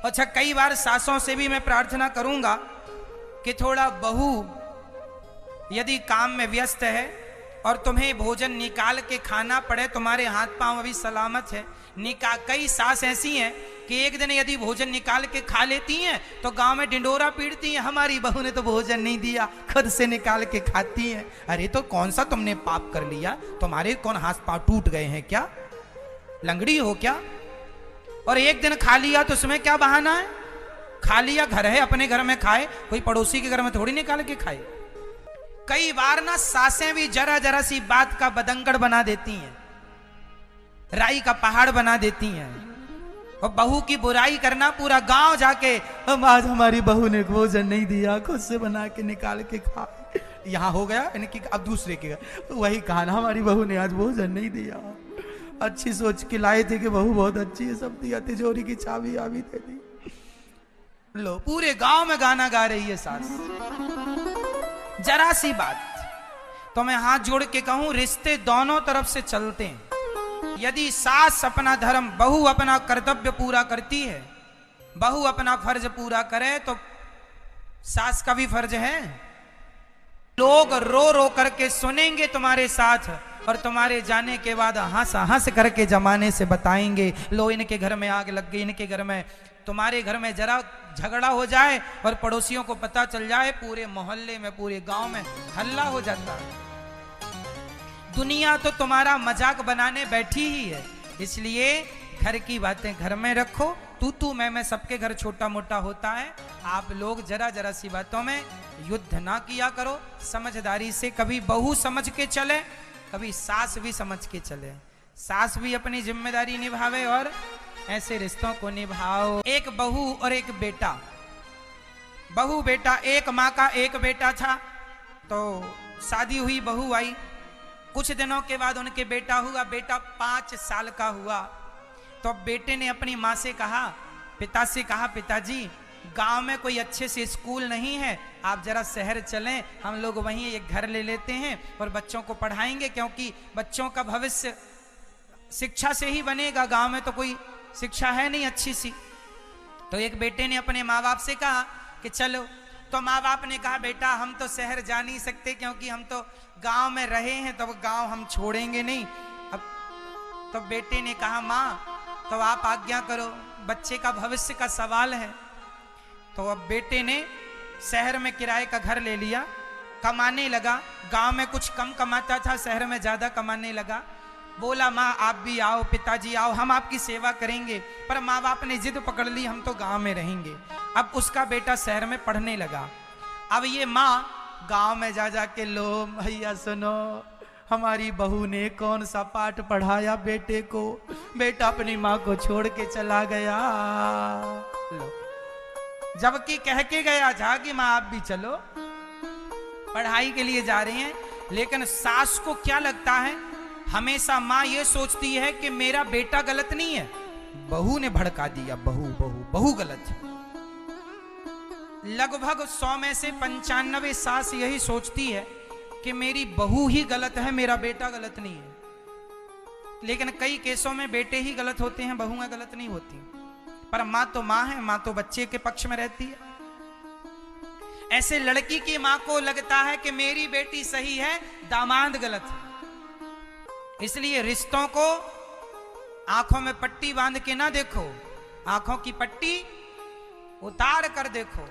अच्छा, कई बार सासों से भी मैं प्रार्थना करूंगा कि थोड़ा बहू यदि काम में व्यस्त है और तुम्हें भोजन निकाल के खाना पड़े, तुम्हारे हाथ पांव अभी सलामत है, कई सास ऐसी हैं कि एक दिन यदि भोजन निकाल के खा लेती हैं तो गांव में डिंडोरा पीटती हैं, हमारी बहू ने तो भोजन नहीं दिया, खुद से निकाल के खाती हैं। अरे तो कौन सा तुमने पाप कर लिया? तुम्हारे कौन हाथ पांव टूट गए हैं क्या? लंगड़ी हो क्या? और एक दिन खा लिया तो उसमें क्या बहाना है? खा लिया, घर है, अपने घर में खाए, कोई पड़ोसी के घर में थोड़ी निकाल के खाए। कई बार ना सासें भी जरा जरा सी बात का बदंगड़ बना देती हैं, राई का पहाड़ बना देती हैं। और बहू की बुराई करना, पूरा गांव जाके आज हमारी बहू ने भोजन नहीं दिया, खुद से बना के निकाल के खा, यहाँ हो गया इनकी, अब दूसरे के वही कहा ना हमारी बहू ने आज भोजन नहीं दिया, अच्छी सोच के लाए थे कि बहू बहुत अच्छी है, सब दिया, तिजोरी की चाबी आबी दे दी। लो, पूरे गांव में गाना गा रही है सास। जरा सी बात तो मैं हाथ जोड़ के कहूं, रिश्ते दोनों तरफ से चलते हैं। यदि सास अपना धर्म, बहू अपना कर्तव्य पूरा करती है, बहू अपना फर्ज पूरा करे तो सास का भी फर्ज है। लोग रो रो करके सुनेंगे तुम्हारे साथ और तुम्हारे जाने के बाद हंस हंस करके जमाने से बताएंगे, लो इनके घर में आग लग गई, इनके घर में, तुम्हारे घर में जरा झगड़ा हो जाए और पड़ोसियों को पता चल जाए, पूरे मोहल्ले में, पूरे गांव में हल्ला हो जाता है। दुनिया तो तुम्हारा मजाक बनाने बैठी ही है, इसलिए घर की बातें घर में रखो। तू मैं सबके घर छोटा मोटा होता है। आप लोग जरा जरा सी बातों में युद्ध ना किया करो, समझदारी से कभी बहू समझ के चले, कभी सास भी समझ के चले। सास भी अपनी जिम्मेदारी निभावे और ऐसे रिश्तों को निभाओ। एक बहू और एक बेटा, बहू बेटा, एक माँ का एक बेटा था। तो शादी हुई, बहू आई, कुछ दिनों के बाद उनके बेटा हुआ। बेटा 5 साल का हुआ तो बेटे ने अपनी माँ से कहा, पिता से कहा, पिताजी गांव में कोई अच्छे से स्कूल नहीं है, आप जरा शहर चलें, हम लोग वहीं एक घर ले लेते हैं और बच्चों को पढ़ाएंगे, क्योंकि बच्चों का भविष्य शिक्षा से ही बनेगा, गांव में तो कोई शिक्षा है नहीं अच्छी सी। तो एक बेटे ने अपने माँ बाप से कहा कि चलो। तो माँ बाप ने कहा, बेटा हम तो शहर जा नहीं सकते, क्योंकि हम तो गांव में रहे हैं, तो गांव हम छोड़ेंगे नहीं। अब तो बेटे ने कहा, माँ तो आप आज्ञा करो, बच्चे का भविष्य का सवाल है। तो अब बेटे ने शहर में किराए का घर ले लिया, कमाने लगा। गांव में कुछ कम कमाता था, शहर में ज्यादा कमाने लगा। बोला, माँ आप भी आओ, पिताजी आओ, हम आपकी सेवा करेंगे। पर माँ बाप ने जिद पकड़ ली, हम तो गांव में रहेंगे। अब उसका बेटा शहर में पढ़ने लगा। अब ये माँ गांव में जा जा के, लो भैया सुनो, हमारी बहू ने कौन सा पाठ पढ़ाया बेटे को, बेटा अपनी माँ को छोड़ के चला गया। लो, जबकि कह के गया था कि माँ आप भी चलो, पढ़ाई के लिए जा रहे हैं। लेकिन सास को क्या लगता है, हमेशा माँ ये सोचती है कि मेरा बेटा गलत नहीं है, बहू ने भड़का दिया, बहू गलत है। लगभग 100 में से 95 सास यही सोचती है कि मेरी बहू ही गलत है, मेरा बेटा गलत नहीं है। लेकिन कई केसों में बेटे ही गलत होते हैं, बहुएं गलत नहीं होती। पर माँ तो माँ है, माँ तो बच्चे के पक्ष में रहती है। ऐसे लड़की की माँ को लगता है कि मेरी बेटी सही है, दामाद गलत है। इसलिए रिश्तों को आंखों में पट्टी बांध के ना देखो, आंखों की पट्टी उतार कर देखो।